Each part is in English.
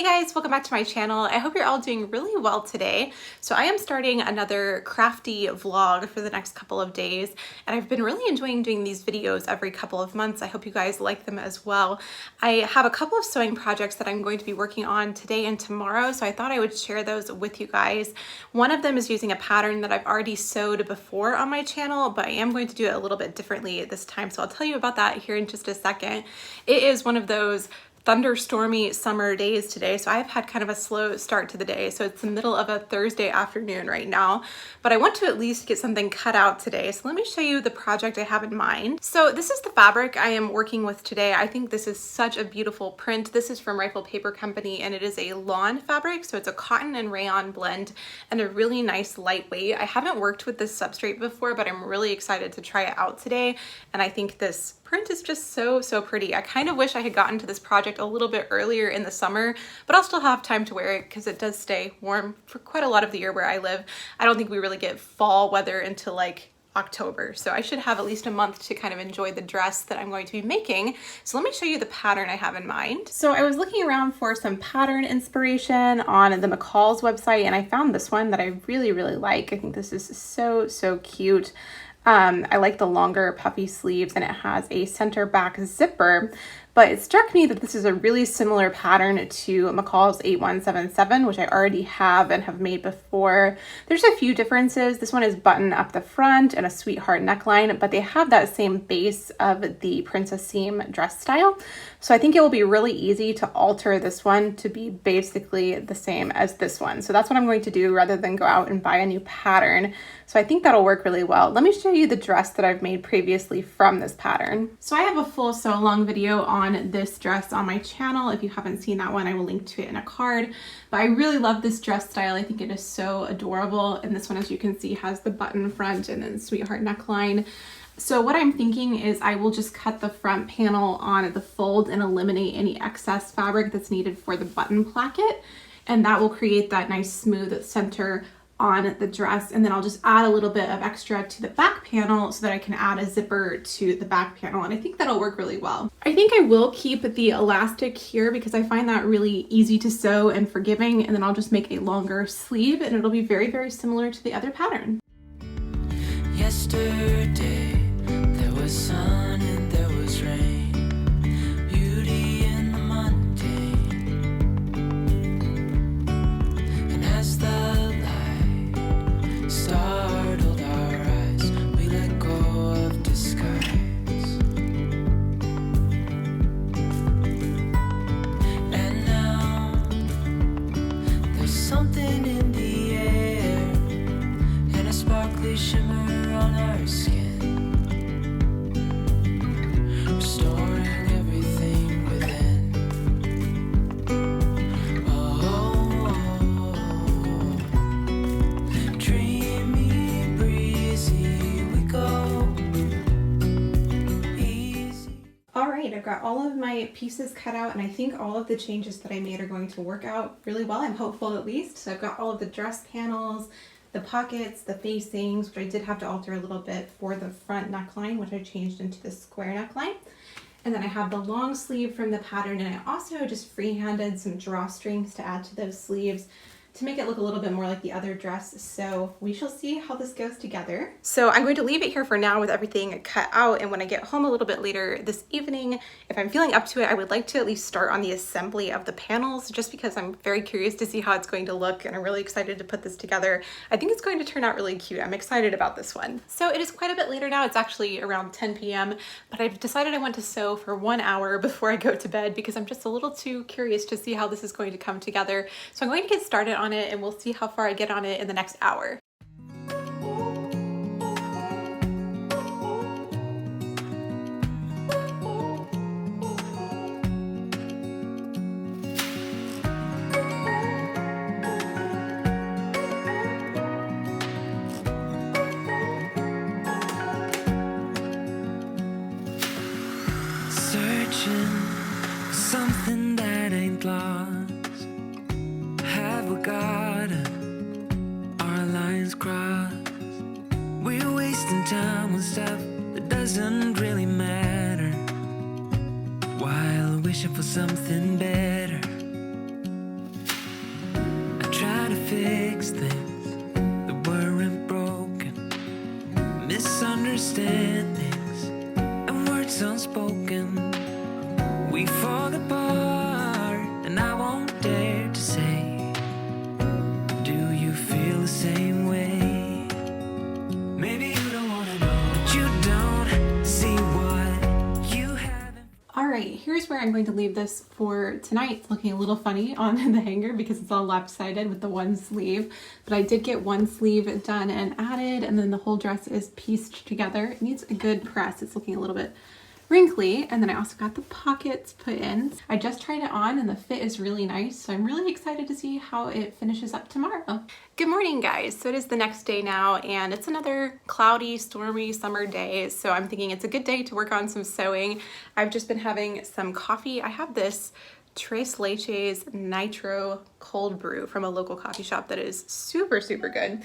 Hey guys, welcome back to my channel. I hope you're all doing really well today. So I am starting another crafty vlog for the next couple of days, and I've been really enjoying doing these videos every couple of months. I hope you guys like them as well. I have a couple of sewing projects that I'm going to be working on today and tomorrow, so I thought I would share those with you guys. One of them is using a pattern that I've already sewed before on my channel, but I am going to do it a little bit differently this time, so I'll tell you about that here in just a second. It is one of those thunderstormy summer days today, so I've had kind of a slow start to the day. So it's the middle of a Thursday afternoon right now, but I want to at least get something cut out today. So let me show you the project I have in mind. So this is the fabric I am working with today. I think this is such a beautiful print. This is from Rifle Paper Company, and it is a lawn fabric. So it's a cotton and rayon blend and a really nice lightweight. I haven't worked with this substrate before, but I'm really excited to try it out today. And I think this print is just so pretty. I kind of wish I had gotten to this project a little bit earlier in the summer, but I'll still have time to wear it because it does stay warm for quite a lot of the year where I live. I don't think we really get fall weather until like October, so I should have at least a month to kind of enjoy the dress that I'm going to be making. So let me show you the pattern I have in mind. So I was looking around for some pattern inspiration on the McCall's website, and I found this one that I really like. I think this is so cute. I like the longer puffy sleeves, and it has a center back zipper, but it struck me that this is a really similar pattern to McCall's 8177, which I already have and have made before. There's a few differences. This one is button up the front and a sweetheart neckline, but they have that same base of the princess seam dress style. So I think it will be really easy to alter this one to be basically the same as this one. So that's what I'm going to do rather than go out and buy a new pattern. So I think that'll work really well. Let me show you the dress that I've made previously from this pattern. So I have a full sew along video on this dress on my channel. If you haven't seen that one, I will link to it in a card. But I really love this dress style. I think it is so adorable. And this one, as you can see, has the button front and then sweetheart neckline. So what I'm thinking is I will just cut the front panel on the fold and eliminate any excess fabric that's needed for the button placket. And that will create that nice smooth center on the dress. And then I'll just add a little bit of extra to the back panel so that I can add a zipper to the back panel. And I think that'll work really well. I think I will keep the elastic here because I find that really easy to sew and forgiving. And then I'll just make a longer sleeve, and it'll be very similar to the other pattern. Yesterday there was sun and there was rain, beauty in the mundane, and as the light startled our eyes, we let go of disguise. And now there's something in the air and a sparkly shimmer on our skin, restoring everything within. Dreamy, breezy, we go easy. All right, I've got all of my pieces cut out, and I think all of the changes that I made are going to work out really well. I'm hopeful, at least. So I've got all of the dress panels, the pockets, the facings, which I did have to alter a little bit for the front neckline, which I changed into the square neckline. And then I have the long sleeve from the pattern, and I also just freehanded some drawstrings to add to those sleeves to make it look a little bit more like the other dress. So we shall see how this goes together. So I'm going to leave it here for now with everything cut out, and when I get home a little bit later this evening, if I'm feeling up to it, I would like to at least start on the assembly of the panels, just because I'm very curious to see how it's going to look, and I'm really excited to put this together. I think it's going to turn out really cute. I'm excited about this one. So it is quite a bit later now. It's actually around 10 p.m., but I've decided I want to sew for 1 hour before I go to bed because I'm just a little too curious to see how this is going to come together. So I'm going to get started on it, and we'll see how far I get on it in the next hour. Searching for something that ain't lost. Have we got it? Our lines crossed. We're wasting time on stuff that doesn't really matter, while wishing for something better. fix things that weren't broken, misunderstandings and words unspoken. We fall apart, and I won't dare to say, do you feel the same way? Maybe you don't want to know, but you don't see what you haven't. All right, here's where I'm going to leave this for tonight. It's looking a little funny on the hanger because it's all lopsided with the one sleeve, but I did get one sleeve done and added, and then the whole dress is pieced together. It needs a good press. It's looking a little bit wrinkly, and then I also got the pockets put in. I just tried it on and the fit is really nice, so I'm really excited to see how it finishes up tomorrow. Good morning, guys. So it is the next day now, and it's another cloudy, stormy summer day, so I'm thinking it's a good day to work on some sewing. I've just been having some coffee. I have this Tres Leches Nitro cold brew from a local coffee shop that is super, super good.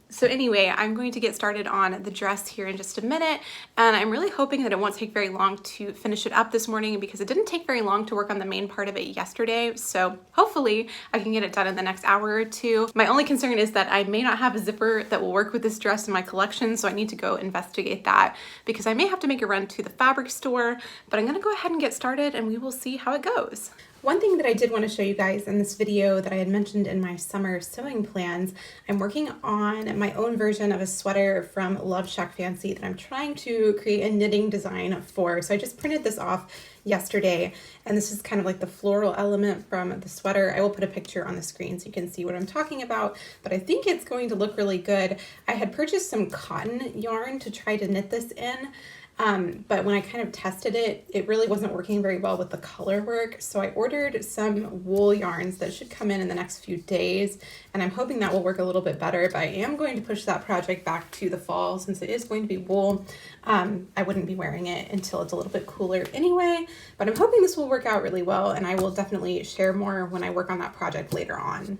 So anyway, I'm going to get started on the dress here in just a minute, and I'm really hoping that it won't take very long to finish it up this morning because it didn't take very long to work on the main part of it yesterday. So hopefully I can get it done in the next hour or two. My only concern is that I may not have a zipper that will work with this dress in my collection, so I need to go investigate that because I may have to make a run to the fabric store, but I'm gonna go ahead and get started and we will see how it goes. One thing that I did want to show you guys in this video that I had mentioned in my summer sewing plans, I'm working on my own version of a sweater from Love Shack Fancy that I'm trying to create a knitting design for. So I just printed this off yesterday, and this is kind of like the floral element from the sweater. I will put a picture on the screen so you can see what I'm talking about, but I think it's going to look really good. I had purchased some cotton yarn to try to knit this in, but when I kind of tested it, it really wasn't working very well with the color work. So I ordered some wool yarns that should come in the next few days, and I'm hoping that will work a little bit better, but I am going to push that project back to the fall since it is going to be wool. I wouldn't be wearing it until it's a little bit cooler anyway, but I'm hoping this will work out really well, and I will definitely share more when I work on that project later on.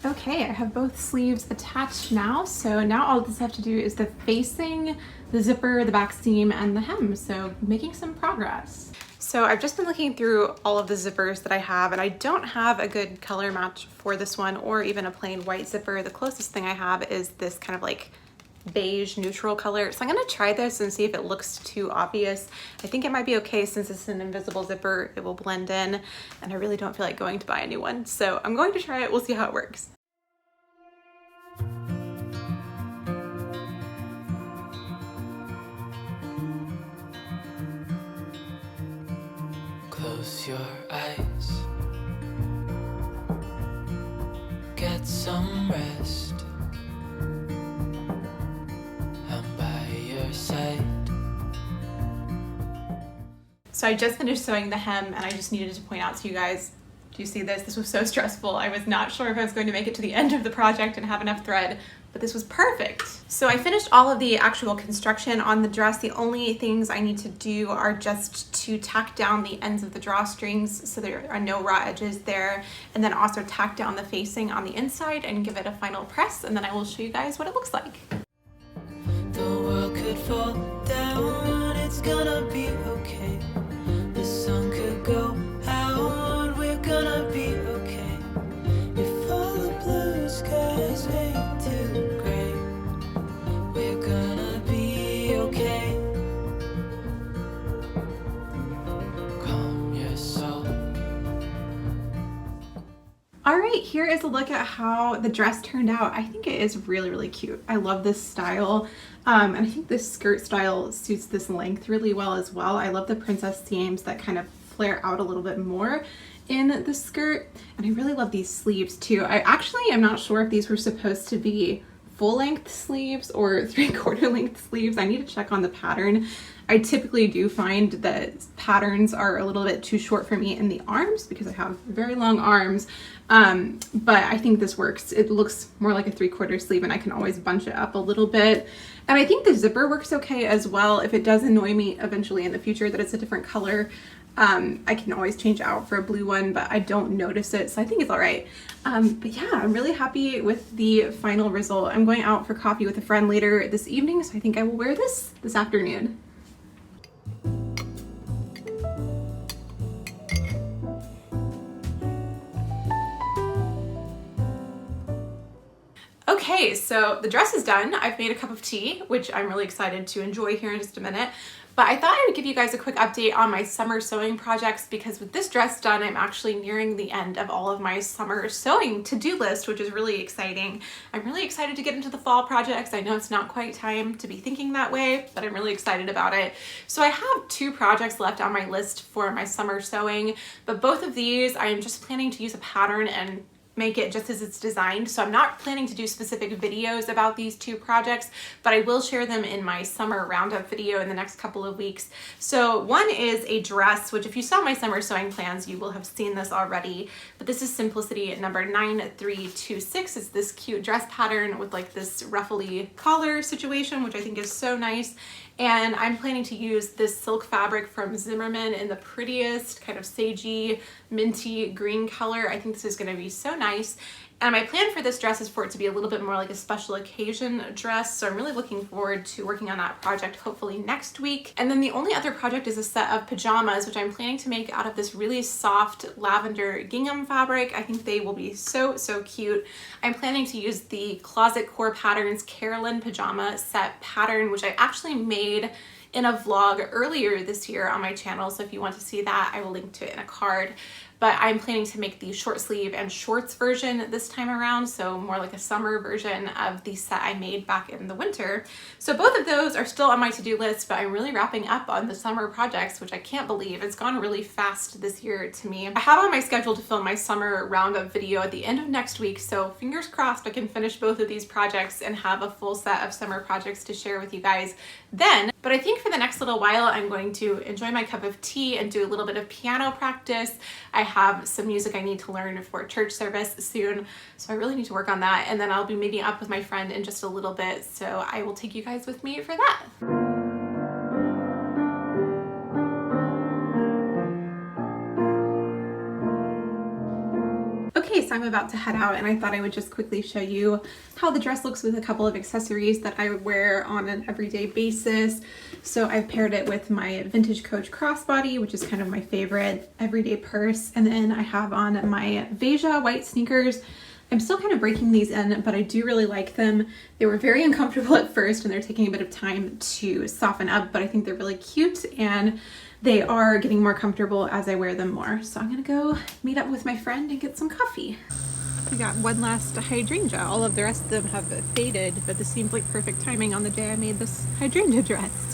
Okay, I have both sleeves attached now, so now all this I have to do is the facing, the zipper, the back seam, and the hem, so making some progress. So I've just been looking through all of the zippers that I have, and I don't have a good color match for this one or even a plain white zipper. The closest thing I have is this kind of like beige neutral color. So I'm gonna try this and see if it looks too obvious. I think it might be okay since it's an invisible zipper, it will blend in, and I really don't feel like going to buy a new one. So I'm going to try it, we'll see how it works. Close your eyes, get some rest. I'm by your side. So I just finished sewing the hem, and I just needed to point out to you guys, do you see this? This was so stressful. I was not sure if I was going to make it to the end of the project and have enough thread, but this was perfect. So I finished all of the actual construction on the dress. The only things I need to do are just to tack down the ends of the drawstrings so there are no raw edges there, and then also tack down the facing on the inside and give it a final press, and then I will show you guys what it looks like. The world could fall down, it's gonna be okay. The sun could go out, we're gonna be okay. If all the blue skies fade to gray, we're gonna be okay. Calm your soul. All right, here is a look at how the dress turned out. I think it is really, really cute. I love this style. And I think this skirt style suits this length really well as well. I love the princess seams that kind of flare out a little bit more in the skirt. And I really love these sleeves too. I actually am not sure if these were supposed to be full length sleeves or 3/4 length sleeves. I need to check on the pattern. I typically do find that patterns are a little bit too short for me in the arms because I have very long arms. But I think this works. It looks more like a 3/4 sleeve, and I can always bunch it up a little bit. And I think the zipper works okay as well. If it does annoy me eventually in the future that it's a different color, I can always change out for a blue one, but I don't notice it, so I think it's all right. But yeah, I'm really happy with the final result. I'm going out for coffee with a friend later this evening, so I think I will wear this afternoon. Okay, so the dress is done. I've made a cup of tea, which I'm really excited to enjoy here in just a minute. But I thought I would give you guys a quick update on my summer sewing projects, because with this dress done, I'm actually nearing the end of all of my summer sewing to-do list, which is really exciting. I'm really excited to get into the fall projects. I know it's not quite time to be thinking that way, but I'm really excited about it. So I have 2 projects left on my list for my summer sewing, but both of these I am just planning to use a pattern and make it just as it's designed. So I'm not planning to do specific videos about these 2 projects, but I will share them in my summer roundup video in the next couple of weeks. So one is a dress, which if you saw my summer sewing plans, you will have seen this already, but this is Simplicity number 9326. It's this cute dress pattern with like this ruffly collar situation, which I think is so nice. And I'm planning to use this silk fabric from Zimmerman in the prettiest kind of sagey, minty green color. I think this is going to be so nice. And my plan for this dress is for it to be a little bit more like a special occasion dress. So I'm really looking forward to working on that project hopefully next week. And then the only other project is a set of pajamas, which I'm planning to make out of this really soft lavender gingham fabric. I think they will be so, so cute. I'm planning to use the Closet Core Patterns Carolyn pajama set pattern, which I actually made in a vlog earlier this year on my channel. So if you want to see that, I will link to it in a card. But I'm planning to make the short sleeve and shorts version this time around, so more like a summer version of the set I made back in the winter. So both of those are still on my to-do list, but I'm really wrapping up on the summer projects, which I can't believe. It's gone really fast this year to me. I have on my schedule to film my summer roundup video at the end of next week, so fingers crossed I can finish both of these projects and have a full set of summer projects to share with you guys then. But I think for the next little while, I'm going to enjoy my cup of tea and do a little bit of piano practice. I have some music I need to learn for church service soon, so I really need to work on that. And then I'll be meeting up with my friend in just a little bit, so I will take you guys with me for that. Okay, so I'm about to head out, and I thought I would just quickly show you how the dress looks with a couple of accessories that I would wear on an everyday basis. So I've paired it with my Vintage Coach crossbody, which is kind of my favorite everyday purse, and then I have on my Veja white sneakers. I'm still kind of breaking these in, but I do really like them. They were very uncomfortable at first, and they're taking a bit of time to soften up, but I think they're really cute, and they are getting more comfortable as I wear them more. So I'm gonna go meet up with my friend and get some coffee. We got one last hydrangea. All of the rest of them have faded, but this seems like perfect timing on the day I made this hydrangea dress.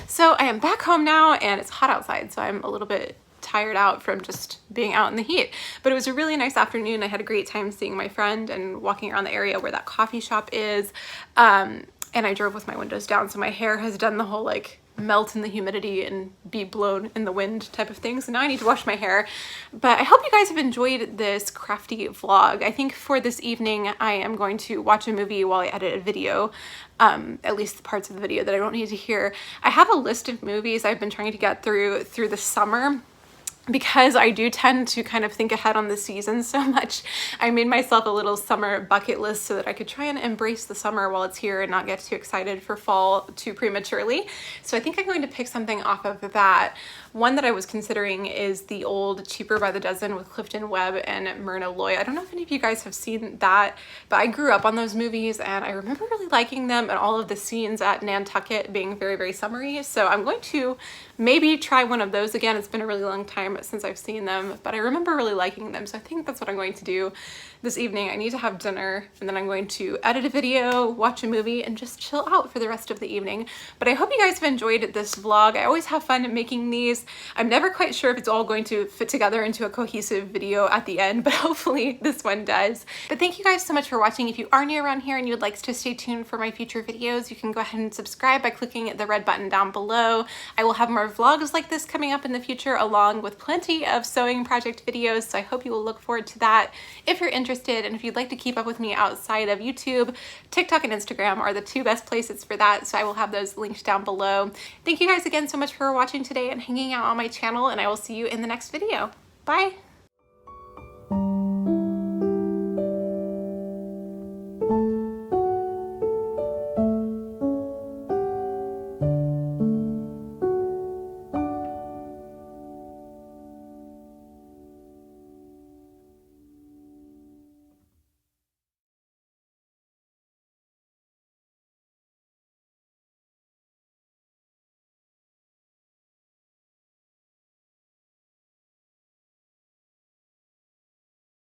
So I am back home now, and it's hot outside, so I'm a little bit tired out from just being out in the heat. But it was a really nice afternoon. I had a great time seeing my friend and walking around the area where that coffee shop is. And I drove with my windows down, so my hair has done the whole like melt in the humidity and be blown in the wind type of thing. So now I need to wash my hair. But I hope you guys have enjoyed this crafty vlog. I think for this evening, I am going to watch a movie while I edit a video. At least the parts of the video that I don't need to hear. I have a list of movies I've been trying to get through the summer. because I do tend to kind of think ahead on the season so much, I made myself a little summer bucket list so that I could try and embrace the summer while it's here and not get too excited for fall too prematurely. So I think I'm going to pick something off of that. One that I was considering is the old Cheaper by the Dozen with Clifton Webb and Myrna Loy. I don't know if any of you guys have seen that, but I grew up on those movies and I remember really liking them and all of the scenes at Nantucket being very, very summery. So I'm going to maybe try one of those again. It's been a really long time since I've seen them, but I remember really liking them. So I think that's what I'm going to do this evening. I need to have dinner and then I'm going to edit a video, watch a movie, and just chill out for the rest of the evening. But I hope you guys have enjoyed this vlog. I always have fun making these. I'm never quite sure if it's all going to fit together into a cohesive video at the end, but hopefully this one does. But thank you guys so much for watching. If you are new around here and you would like to stay tuned for my future videos, you can go ahead and subscribe by clicking the red button down below. I will have more vlogs like this coming up in the future, along with plenty of sewing project videos, so I hope you will look forward to that if you're interested. And if you'd like to keep up with me outside of YouTube, TikTok and Instagram are the two best places for that, so I will have those linked down below. Thank you guys again so much for watching today and hanging out on my channel, and I will see you in the next video. Bye!